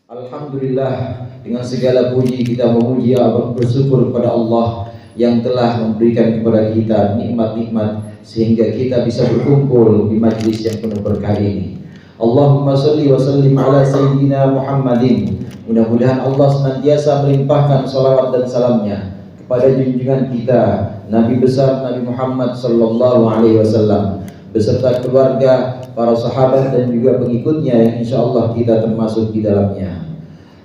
Alhamdulillah, dengan segala puji kita memuji bersyukur kepada Allah yang telah memberikan kepada kita nikmat-nikmat sehingga kita bisa berkumpul di majlis yang penuh berkah ini. Allahumma salli wa sallim ala sayyidina Muhammadin. Mudah-mudahan Allah senantiasa melimpahkan salawat dan salamnya kepada junjungan kita Nabi besar Nabi Muhammad sallallahu alaihi wasallam beserta keluarga, para sahabat dan juga pengikutnya yang insyaallah kita termasuk di dalamnya.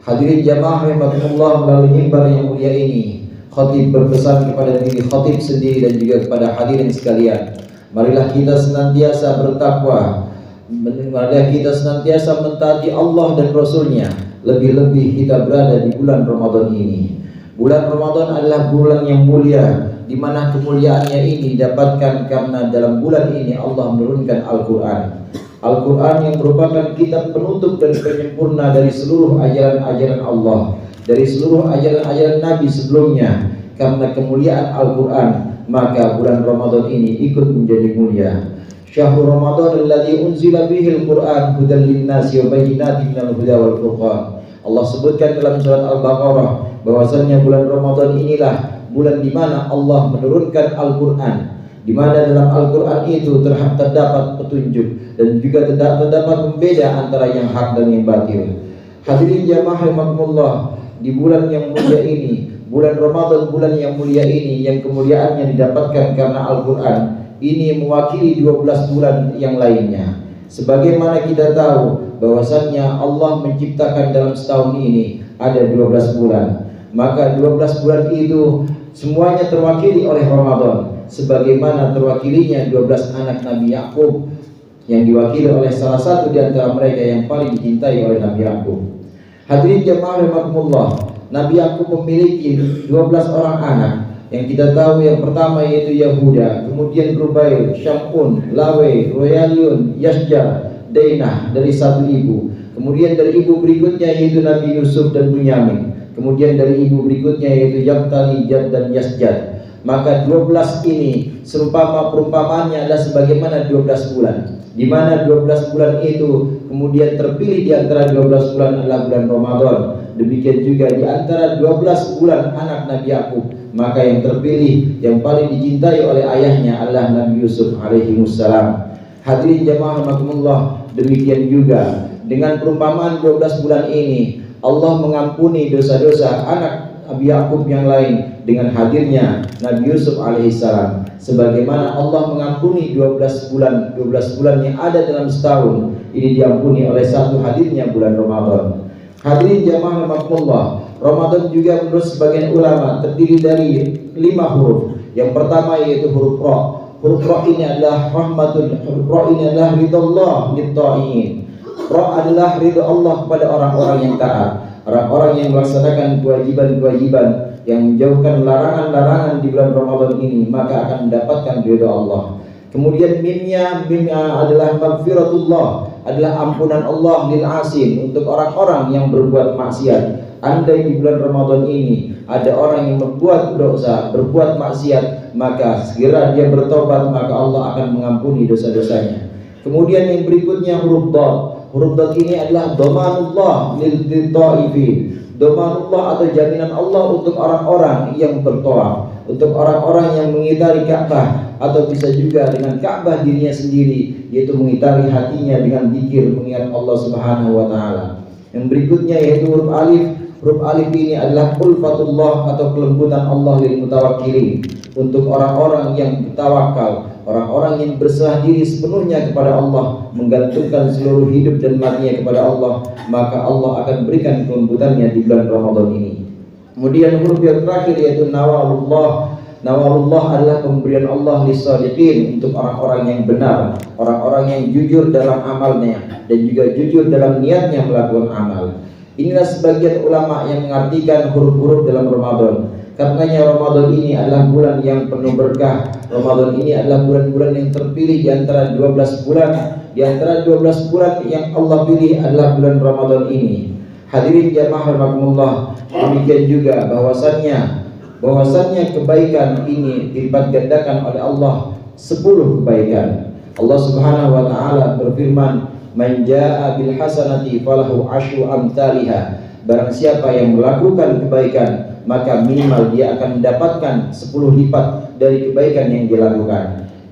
Hadirin jamaah rahimakumullah, melalui mimbar yang mulia ini khatib berpesan kepada diri khatib sendiri dan juga kepada hadirin sekalian, marilah kita senantiasa bertakwa, marilah kita senantiasa mentaati Allah dan Rasulnya. Lebih-lebih kita berada di bulan Ramadan ini. Bulan Ramadan adalah bulan yang mulia, di mana kemuliaannya ini didapatkan karena dalam bulan ini Allah menurunkan Al-Quran. Al-Quran yang merupakan kitab penutup dan penyempurna dari seluruh ajaran-ajaran Allah, dari seluruh ajaran-ajaran Nabi sebelumnya. Karena kemuliaan Al-Quran, maka bulan Ramadan ini ikut menjadi mulia. Syahrul Ramadan alladzi unzila bihi al-Quran hudan lin-nasi wa bayyinatin minal huda wal furqan. Allah sebutkan dalam surat Al-Baqarah bahwasanya bulan Ramadan inilah bulan di mana Allah menurunkan Al-Quran, di mana dalam Al-Quran itu terdapat petunjuk dan juga terdapat pembeda antara yang hak dan yang batil. Hadirin jamaah rahimakumullah, di bulan yang mulia ini, bulan Ramadan, bulan yang mulia ini, yang kemuliaannya didapatkan karena Al-Quran, ini mewakili 12 bulan yang lainnya. Sebagaimana kita tahu bahwasannya Allah menciptakan dalam setahun ini ada 12 bulan, maka 12 bulan itu semuanya terwakili oleh Ramadan, sebagaimana terwakilinya 12 anak Nabi Yakub yang diwakili oleh salah satu di antara mereka yang paling dicintai oleh Nabi Yakub. Hadirin jamaah rahimakumullah, Nabi Yakub memiliki 12 orang anak yang kita tahu. Yang pertama yaitu Yahuda, kemudian Rubail, Syamun, Lawe, Royalion, Yasjar, Dainah dari satu ibu. Kemudian dari ibu berikutnya yaitu Nabi Yusuf dan Bunyamin. Kemudian dari ibu berikutnya yaitu Yaktali, Jad dan Yasjad. Maka 12 ini perumpamaannya adalah sebagaimana 12 bulan, di mana 12 bulan itu kemudian terpilih di antara 12 bulan adalah bulan Ramadan. Demikian juga di antara 12 bulan anak Nabi Yakub, maka yang terpilih yang paling dicintai oleh ayahnya adalah Nabi Yusuf alaihi wassalam. Hadirin jamaah rahimakumullah, demikian juga dengan perumpamaan 12 bulan ini Allah mengampuni dosa-dosa anak Nabi Yakub yang lain dengan hadirnya Nabi Yusuf alaihissalam, sebagaimana Allah mengampuni 12 bulan yang ada dalam setahun ini diampuni oleh satu hadirnya bulan Ramadan. Hadirin jamaah rahimakumullah, Ramadan juga menurut sebagian ulama terdiri dari 5 huruf. Yang pertama yaitu huruf Ra. Huruf Ra ini adalah rahmatul, huruf Ra ini adalah ridallah lit-ta'in. Ra adalah ridha Allah kepada orang-orang yang taat, orang-orang yang melaksanakan kewajiban-kewajiban, yang menjauhkan larangan-larangan di bulan Ramadan ini, maka akan mendapatkan ridha Allah. Kemudian mimnya adalah maghfiratullah, adalah ampunan Allah lil asin, untuk orang-orang yang berbuat maksiat. Andai di bulan Ramadan ini ada orang yang berbuat dosa, berbuat maksiat, maka segera dia bertobat, maka Allah akan mengampuni dosa-dosanya. Kemudian yang berikutnya huruf Dad. Huruf Dad ini adalah dhamanullah lil taifin. Dhamanullah atau jaminan Allah untuk orang-orang yang bertawaf, untuk orang-orang yang mengitari Ka'bah, atau bisa juga dengan Ka'bah dirinya sendiri, yaitu mengitari hatinya dengan zikir mengingat Allah Subhanahu wa taala. Yang berikutnya yaitu huruf Alif. Huruf Alif ini adalah ulfatullah atau kelembutan Allah lil mutawakkilin, untuk orang-orang yang bertawakal, orang-orang yang berserah diri sepenuhnya kepada Allah, menggantungkan seluruh hidup dan matinya kepada Allah, maka Allah akan berikan kelembutannya di bulan Ramadan ini. Kemudian huruf yang terakhir yaitu nawalullah. Nawalullah adalah pemberian Allah lis-shadiqin, untuk orang-orang yang benar, orang-orang yang jujur dalam amalnya dan juga jujur dalam niatnya melakukan amal. Inilah sebagian ulama yang mengartikan huruf-huruf dalam Ramadan. Karenanya Ramadan ini adalah bulan yang penuh berkah. Ramadan ini adalah bulan-bulan yang terpilih di antara 12 bulan. Di antara 12 bulan yang Allah pilih adalah bulan Ramadan ini. Hadirin jamaah rahimakumullah, demikian juga bahwasannya kebaikan ini dilipat gandakan oleh Allah 10 kebaikan. Allah Subhanahu wa taala berfirman, Man jaa'a bil hasanati falahu asyru amsalihha. Barang siapa yang melakukan kebaikan, maka minimal dia akan mendapatkan 10 lipat dari kebaikan yang dia lakukan.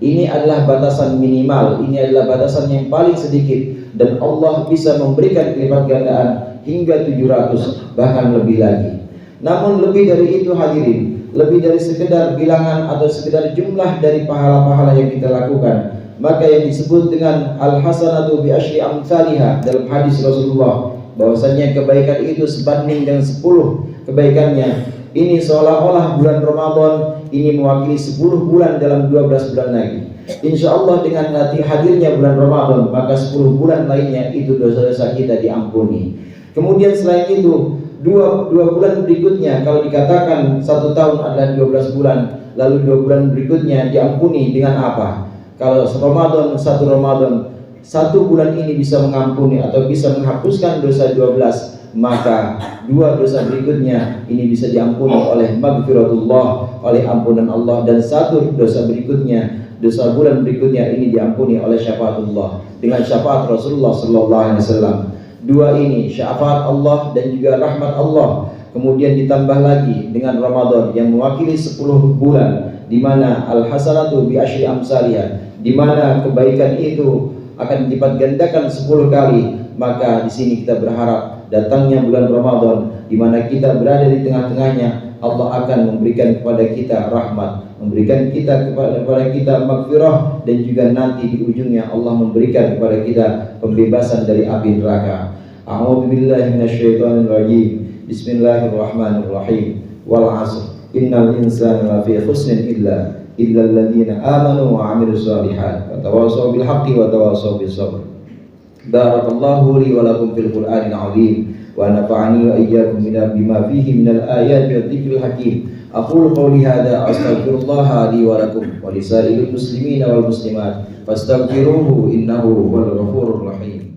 Ini adalah batasan minimal, ini adalah batasan yang paling sedikit, dan Allah bisa memberikan kelipat gandaan hingga 700 bahkan lebih lagi. Namun lebih dari itu hadirin, lebih dari sekedar bilangan atau sekedar jumlah dari pahala-pahala yang kita lakukan, maka yang disebut dengan al-hasanatu bi asyri amsalihha dalam hadis Rasulullah, bahwasanya kebaikan itu sebanding dengan 10 kebaikannya. Ini seolah-olah bulan Ramadan ini mewakili 10 bulan dalam 12 bulan lagi. Insya Allah dengan hadirnya bulan Ramadan, maka 10 bulan lainnya itu dosa-dosa kita diampuni. Kemudian selain itu, dua bulan berikutnya, kalau dikatakan 1 tahun adalah 12 bulan, lalu 2 bulan berikutnya diampuni dengan apa? Kalau Ramadan, 1 Ramadan, 1 bulan ini bisa mengampuni atau bisa menghapuskan dosa 12, maka 2 dosa berikutnya ini bisa diampuni oleh maghfiratullah, oleh ampunan Allah, dan 1 dosa berikutnya, dosa bulan berikutnya ini diampuni oleh syafaatullah dengan syafaat Rasulullah sallallahu alaihi wasallam. 2 ini syafaat Allah dan juga rahmat Allah. Kemudian ditambah lagi dengan Ramadan yang mewakili 10 bulan, di mana al-hasanatu bi asyri amsalihha, di mana kebaikan itu akan dilipat gandakan 10 kali. Maka di sini kita berharap datangnya bulan Ramadan, di mana kita berada di tengah-tengahnya, Allah akan memberikan kepada kita rahmat, memberikan kepada kita maghfirah, dan juga nanti di ujungnya Allah memberikan kepada kita pembebasan dari api neraka. A'udzu billahi minasyaitonir rajim. Bismillahirrahmanirrahim. Wal 'asr. Innal insana lafi khusrin illa alladziina aamanu wa 'amilus shalihaati wa tawassaw bil haqqi wa tawassaw bis sabr. Barakallahu li wa lakum fil Qur'anil 'azim wa nafa'ani wa iyyakum bima fihi minal ayati wa dzikril hakim. Aqulu qawli hadza astaghfirullaha li wa lakum wa li sa'iril muslimina wal muslimat fastaghfiruhu innahu huwal ghafurur rahim.